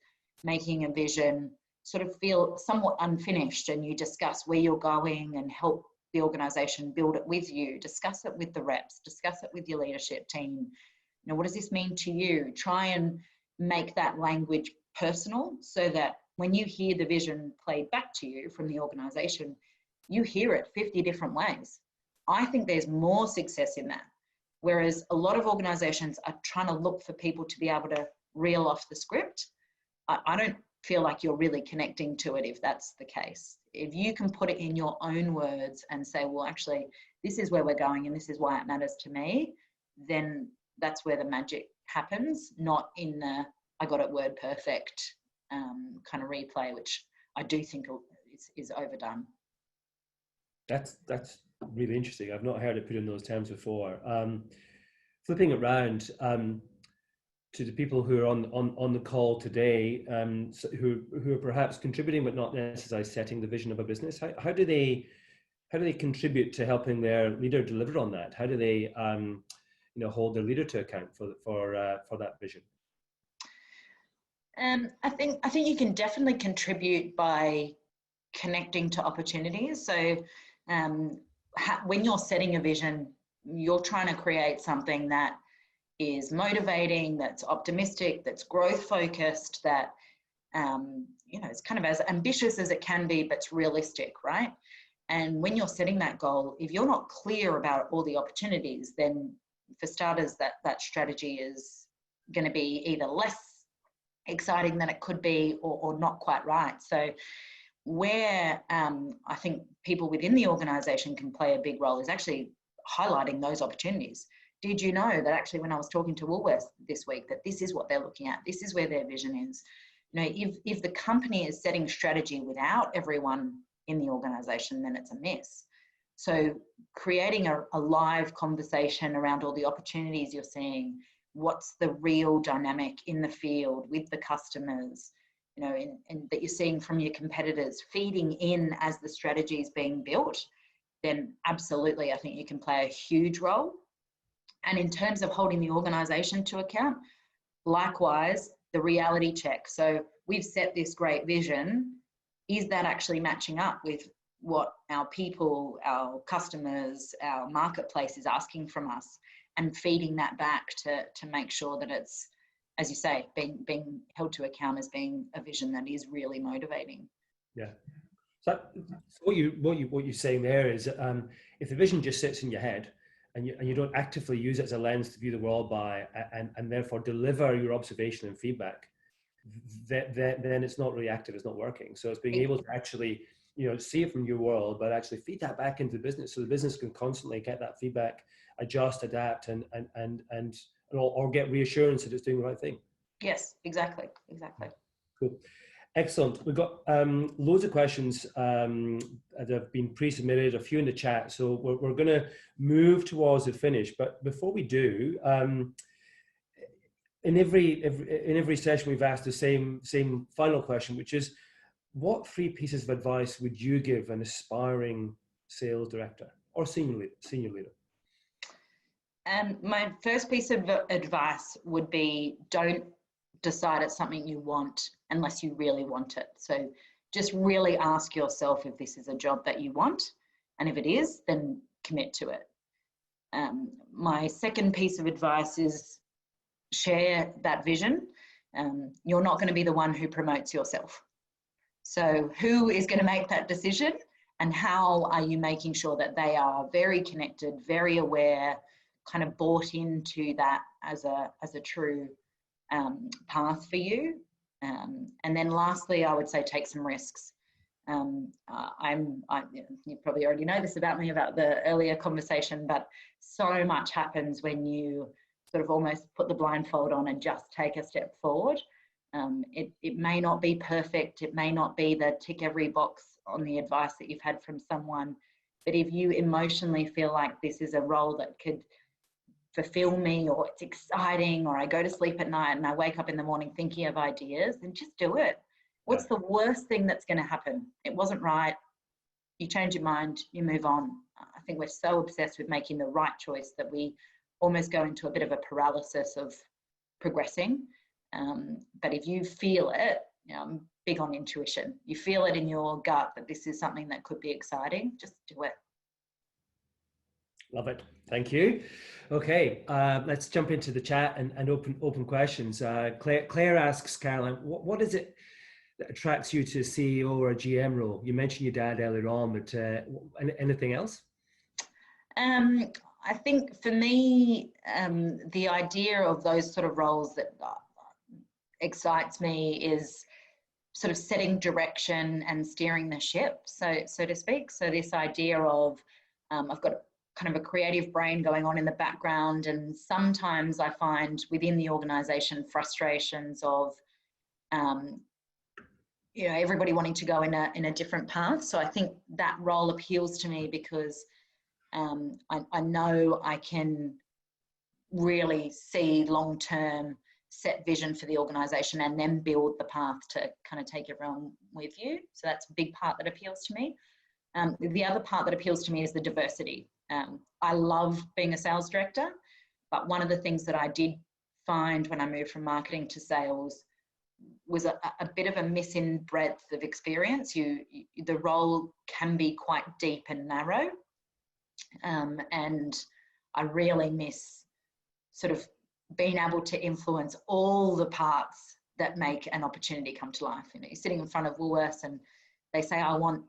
making a vision sort of feel somewhat unfinished, and you discuss where you're going and help the organization build it with you, discuss it with the reps, discuss it with your leadership team. What does this mean to you? Try and make that language personal, so that when you hear the vision played back to you from the organization, you hear it 50 different ways. I think there's more success in that. Whereas a lot of organizations are trying to look for people to be able to reel off the script. I don't feel like you're really connecting to it if that's the case. If you can put it in your own words and say, well, actually, this is where we're going and this is why it matters to me, then that's where the magic happens, not in the I got it word perfect kind of replay, which I do think is overdone. That's really interesting. I've not heard it put in those terms before. Flipping it around to the people who are on the call today, who are perhaps contributing but not necessarily setting the vision of a business. How do they contribute to helping their leader deliver on that? How do they hold their leader to account for that vision? I think you can definitely contribute by connecting to opportunities. So when you're setting a vision, you're trying to create something that is motivating, that's optimistic, that's growth focused, that it's kind of as ambitious as it can be, but it's realistic, right? And when you're setting that goal, if you're not clear about all the opportunities, then for starters, that strategy is going to be either less exciting than it could be, or not quite right. So where I think people within the organisation can play a big role is actually highlighting those opportunities. Did you know that actually when I was talking to Woolworths this week, that this is what they're looking at, this is where their vision is? If the company is setting strategy without everyone in the organisation, then it's a miss. So creating a live conversation around all the opportunities you're seeing, what's the real dynamic in the field with the customers, and that you're seeing from your competitors feeding in as the strategy is being built, then absolutely, I think you can play a huge role. And in terms of holding the organisation to account, likewise, the reality check. So we've set this great vision. Is that actually matching up with what our people, our customers, our marketplace is asking from us, and feeding that back to make sure that it's, as you say, being held to account as being a vision that is really motivating. Yeah. So what you're saying there is, if the vision just sits in your head and you don't actively use it as a lens to view the world by, and therefore deliver your observation and feedback, then it's not really active, it's not working. So it's being able to actually, see it from your world, but actually feed that back into the business, so the business can constantly get that feedback, adjust, adapt, or get reassurance that it's doing the right thing. Yes, exactly. Cool. Excellent. We've got loads of questions that have been pre-submitted, a few in the chat. So we're going to move towards the finish. But before we do, in every session, we've asked the same final question, which is, what 3 pieces of advice would you give an aspiring sales director or senior leader? My first piece of advice would be, don't decide it's something you want unless you really want it. So just really ask yourself if this is a job that you want, and if it is, then commit to it. My second piece of advice is share that vision. You're not going to be the one who promotes yourself. So who is going to make that decision, and how are you making sure that they are very connected, very aware, kind of bought into that as a true path for you? And then lastly, I would say take some risks. You probably already know this about me, about the earlier conversation, but so much happens when you sort of almost put the blindfold on and just take a step forward. It may not be perfect. It may not be the tick every box on the advice that you've had from someone, but if you emotionally feel like this is a role that could fulfill me, or it's exciting, or I go to sleep at night and I wake up in the morning thinking of ideas, then just do it. What's the worst thing that's going to happen? It wasn't right. You change your mind, you move on. I think we're so obsessed with making the right choice that we almost go into a bit of a paralysis of progressing. But if you feel it, I'm big on intuition. You feel it in your gut that this is something that could be exciting, just do it. Love it. Thank you. Okay, let's jump into the chat and open questions. Claire asks, Caroline, what is it that attracts you to a CEO or a GM role? You mentioned your dad earlier on, but anything else? I think for me, the idea of those sort of roles that excites me is sort of setting direction and steering the ship, so to speak. So this idea of I've got kind of a creative brain going on in the background, and sometimes I find within the organisation frustrations of everybody wanting to go in a different path. So I think that role appeals to me because I know I can really see long-term, set vision for the organisation, and then build the path to kind of take everyone with you. So that's a big part that appeals to me. The other part that appeals to me is the diversity. I love being a sales director, but one of the things that I did find when I moved from marketing to sales was a bit of a miss in breadth of experience. The role can be quite deep and narrow, and I really miss sort of being able to influence all the parts that make an opportunity come to life. You know, you're sitting in front of Woolworths and they say, I want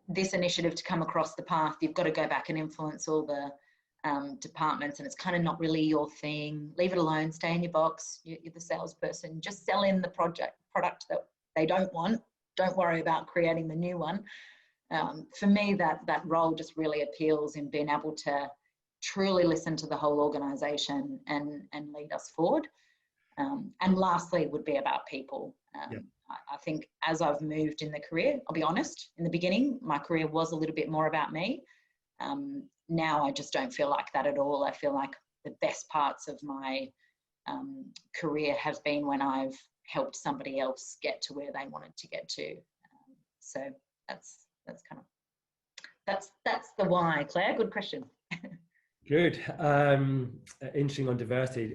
this initiative to come across the path. You've got to go back and influence all the departments, and it's kind of not really your thing. Leave it alone, stay in your box. You're the salesperson. Just sell in the product that they don't want. Don't worry about creating the new one. For me, that role just really appeals in being able to truly listen to the whole organisation and lead us forward. And lastly, would be about people. I think as I've moved in the career, I'll be honest, in the beginning, my career was a little bit more about me. Now I just don't feel like that at all. I feel like the best parts of my career have been when I've helped somebody else get to where they wanted to get to. So that's the why. Claire, good question. Good. Interesting on diversity.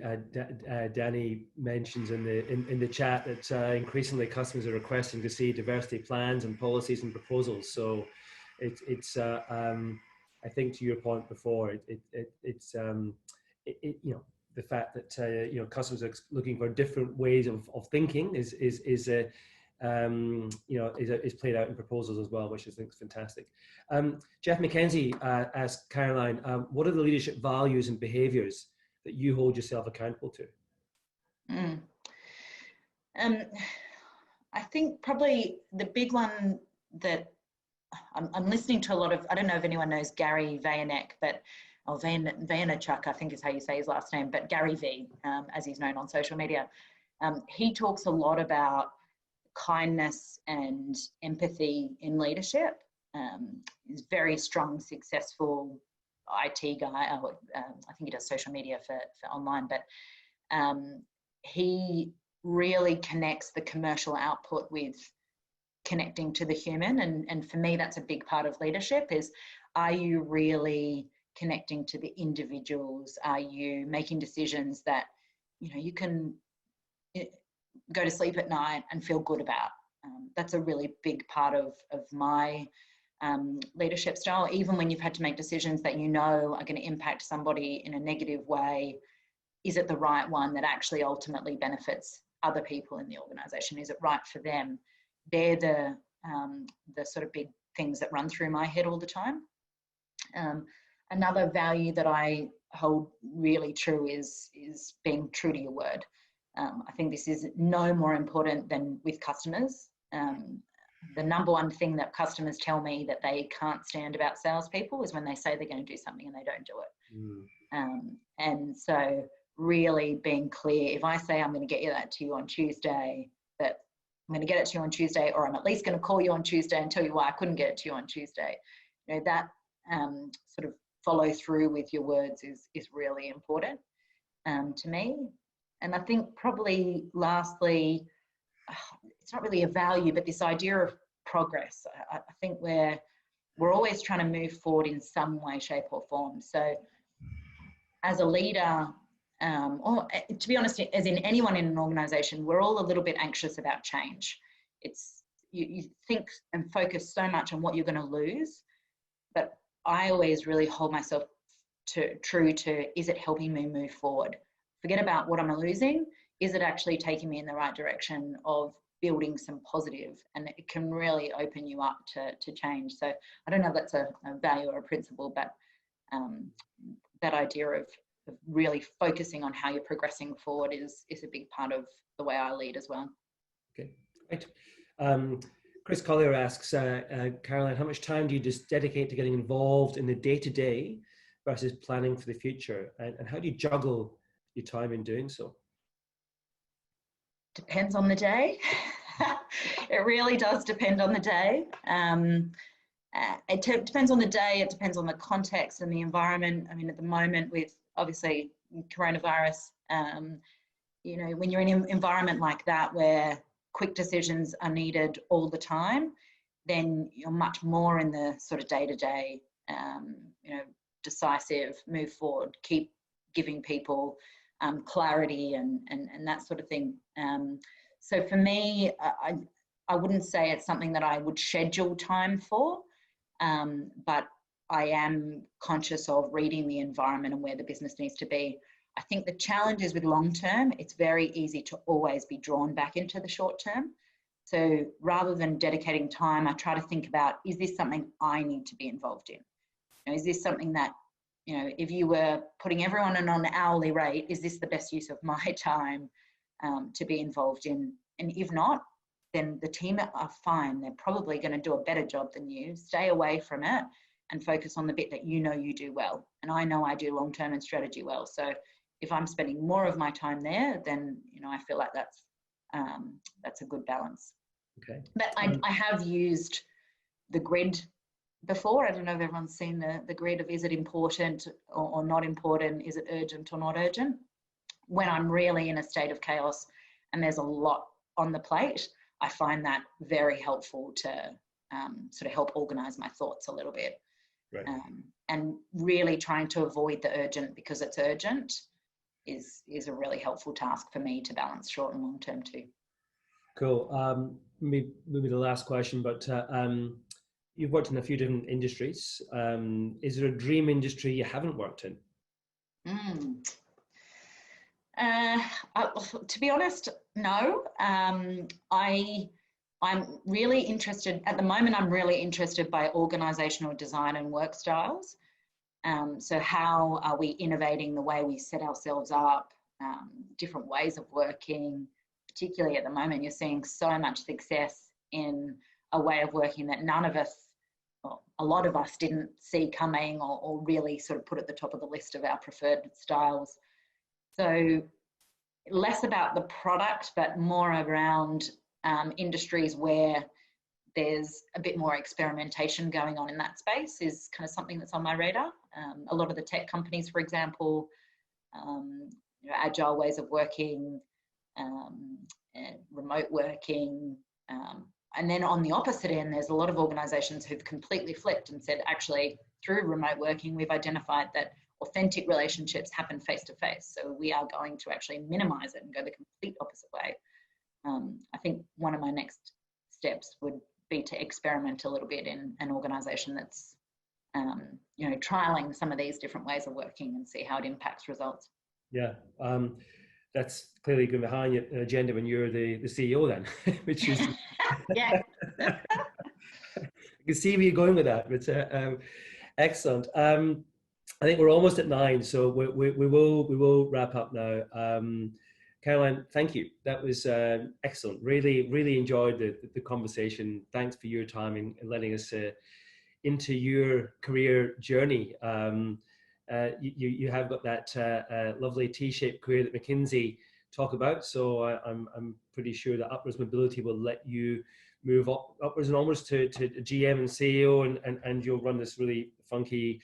Danny mentions in the chat that increasingly customers are requesting to see diversity plans and policies and proposals. So it's I think to your point before, it's you know, the fact that you know, customers are looking for different ways of thinking is you know, is played out in proposals as well, which I think is fantastic. Jeff McKenzie asked Caroline, what are the leadership values and behaviours that you hold yourself accountable to? I think probably the big one that I'm listening to a lot of, I don't know if anyone knows Gary Vaynerchuk, but Vaynerchuk, I think is how you say his last name, but Gary V, as he's known on social media. He talks a lot about kindness and empathy in leadership. He's a very strong, successful IT guy. I think he does social media for online, but he really connects the commercial output with connecting to the human. And for me, that's a big part of leadership is, are you really connecting to the individuals? Are you making decisions that, you know, you can go to sleep at night and feel good about? That's a really big part of my leadership style. Even when you've had to make decisions that you know are going to impact somebody in a negative way, is it the right one that actually ultimately benefits other people in the organisation? Is it right for them? They're the sort of big things that run through my head all the time. Another value that I hold really true is being true to your word. I think this is no more important than with customers. The number one thing that customers tell me that they can't stand about salespeople is when they say they're going to do something and they don't do it. And so really being clear, if I say I'm going to get you that to you on Tuesday, that I'm going to get it to you on Tuesday, or I'm at least going to call you on Tuesday and tell you why I couldn't get it to you on Tuesday. You know, that sort of follow through with your words is really important to me. And I think probably lastly, it's not really a value, but this idea of progress. I think we're always trying to move forward in some way, shape or form. So as a leader, or to be honest, as in anyone in an organisation, we're all a little bit anxious about change. It's you think and focus so much on what you're going to lose, but I always really hold myself true to, is it helping me move forward? Forget about what I'm losing. Is it actually taking me in the right direction of building some positive? And it can really open you up to change. So I don't know if that's a value or a principle, but that idea of really focusing on how you're progressing forward is a big part of the way I lead as well. Okay, great. Chris Collier asks, Caroline, how much time do you just dedicate to getting involved in the day-to-day versus planning for the future? And how do you juggle your time in doing so? Depends on the day. It really does depend on the day. It depends on the day. It depends on the context and the environment. I mean, at the moment with obviously coronavirus, you know, when you're in an environment like that where quick decisions are needed all the time, then you're much more in the sort of day-to-day, you know, decisive, move forward, keep giving people clarity and that sort of thing. So for me, I wouldn't say it's something that I would schedule time for, but I am conscious of reading the environment and where the business needs to be. I think the challenge is with long term, it's very easy to always be drawn back into the short term. So rather than dedicating time, I try to think about, is this something I need to be involved in? You know, is this something that, you know, if you were putting everyone on an hourly rate, is this the best use of my time to be involved in? And if not, then the team are fine. They're probably going to do a better job than you. Stay away from it and focus on the bit that you know you do well. And I know I do long-term and strategy well. So if I'm spending more of my time there, then, you know, I feel like that's a good balance. Okay. But I have used the grid before. I don't know if everyone's seen the grid of, is it important or not important? Is it urgent or not urgent? When I'm really in a state of chaos and there's a lot on the plate, I find that very helpful to sort of help organize my thoughts a little bit. Right. And really trying to avoid the urgent because it's urgent is a really helpful task for me to balance short and long term too. Cool. Maybe the last question, but you've worked in a few different industries. Is there a dream industry you haven't worked in? To be honest, no. I'm really interested, at the moment, I'm really interested by organisational design and work styles. So how are we innovating the way we set ourselves up, different ways of working, particularly at the moment, you're seeing so much success in a way of working that none of us, well, a lot of us didn't see coming or really sort of put at the top of the list of our preferred styles. So less about the product, but more around industries where there's a bit more experimentation going on in that space is kind of something that's on my radar. A lot of the tech companies, for example, you know, agile ways of working, and remote working. And then on the opposite end, there's a lot of organizations who've completely flipped and said, actually, through remote working, we've identified that authentic relationships happen face to face. So we are going to actually minimize it and go the complete opposite way. I think one of my next steps would be to experiment a little bit in an organization that's, you know, trialing some of these different ways of working and see how it impacts results. Yeah. That's clearly going behind your agenda when you're the CEO then, which is yeah. I can see where you're going with that, but excellent. I think we're almost at 9, so we will wrap up now. Caroline, thank you. That was excellent. Really enjoyed the conversation. Thanks for your time and letting us into your career journey. You have got that lovely T-shaped career that McKinsey talk about, so I'm pretty sure that Upwards Mobility will let you move upwards and onwards to GM and CEO, and you'll run this really funky,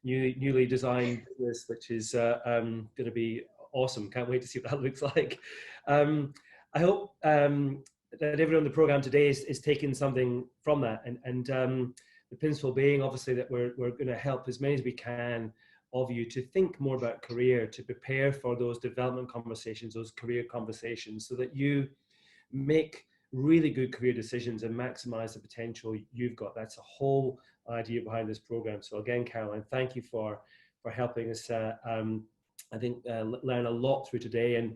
newly designed business, which is going to be awesome. Can't wait to see what that looks like. I hope that everyone on the program today is taking something from that, and the principle being obviously that we're going to help as many as we can of you to think more about career, to prepare for those development conversations, those career conversations, so that you make really good career decisions and maximize the potential you've got. That's the whole idea behind this program. So again, Caroline, thank you for helping us, I think, learn a lot through today. And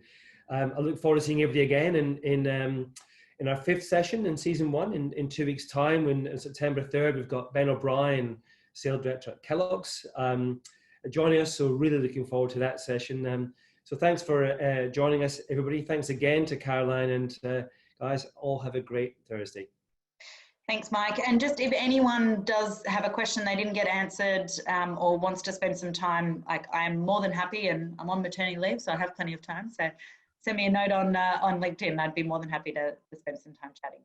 I look forward to seeing everybody again in our 5th session in season 1 in 2 weeks' time. When September 3rd, we've got Ben O'Brien, Sales Director at Kellogg's, joining us. So really looking forward to that session. So thanks for joining us, everybody. Thanks again to Caroline, and guys, all have a great Thursday. Thanks, Mike. And just if anyone does have a question they didn't get answered or wants to spend some time, I'm more than happy, and I'm on maternity leave, so I have plenty of time. So send me a note on LinkedIn. I'd be more than happy to spend some time chatting.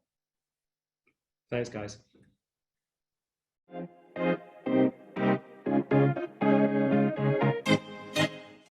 Thanks, guys.